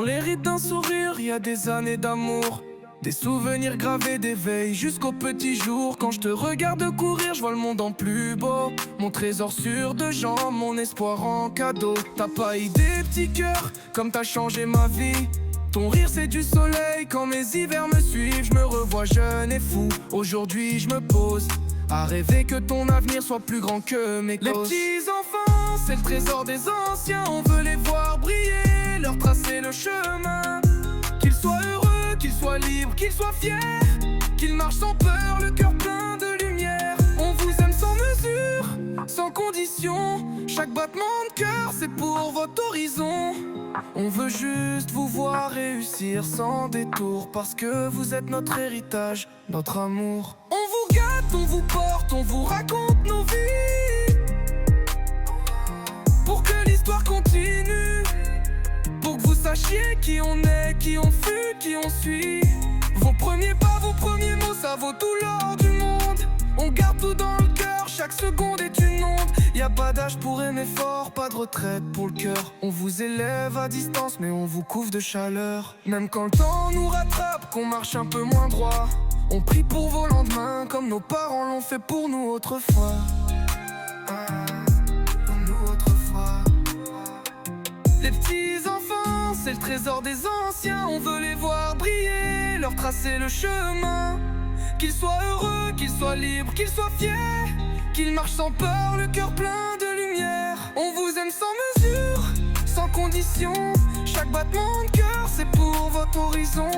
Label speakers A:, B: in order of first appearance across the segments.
A: les rides d'un sourire, y a des années d'amour, des souvenirs gravés d'éveil jusqu'au petit jour. Quand je te regarde courir, je vois le monde en plus beau. Mon trésor sur deux jambes, mon espoir en cadeau. T'as pas idée, petit cœur, comme t'as changé ma vie. Ton rire c'est du soleil, quand mes hivers me suivent. Je me revois jeune et fou, aujourd'hui je me pose à rêver que ton avenir soit plus grand que mes causes. Les petits enfants, c'est le trésor des anciens. On veut les voir briller, leur tracer le chemin. Qu'ils soient heureux, qu'ils soient libres, qu'ils soient fiers, qu'ils marchent sans peur, le cœur plein de lumière. On vous aime sans mesure, sans condition. Chaque battement de cœur, c'est pour votre horizon. On veut juste vous voir réussir sans détour, parce que vous êtes notre héritage, notre amour. On vous gâte, on vous porte, on vous raconte nos vies, pour que l'histoire continue, pour que vous sachiez qui on est, qui on fut, qui on suit. Vos premiers pas, vos premiers mots, ça vaut tout l'or du monde. On garde tout dans le cœur, chaque seconde est une onde. Y a pas d'âge pour aimer fort, pas de retraite pour le cœur. On vous élève à distance, mais on vous couvre de chaleur. Même quand le temps nous rattrape, qu'on marche un peu moins droit, on prie pour vos lendemains, comme nos parents l'ont fait pour nous autrefois. Pour nous autrefois. Les petits enfants, c'est le trésor des anciens. On veut les voir briller, leur tracer le chemin. Qu'ils soient heureux, qu'ils soient libres, qu'ils soient fiers, qu'ils marchent sans peur, le cœur plein de lumière. On vous aime sans mesure, sans condition. Chaque battement de cœur, c'est pour votre horizon.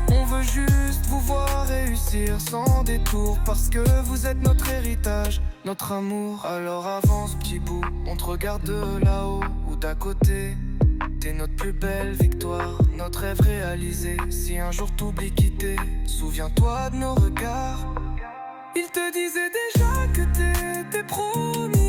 A: On veut juste vous voir réussir sans détour, parce que vous êtes notre héritage, notre amour. Alors avance petit bout, on te regarde de là-haut ou d'à côté. T'es notre plus belle victoire, notre rêve réalisé. Si un jour t'oublies quitter, souviens-toi de nos regards. Ils te disaient déjà que t'étais promis.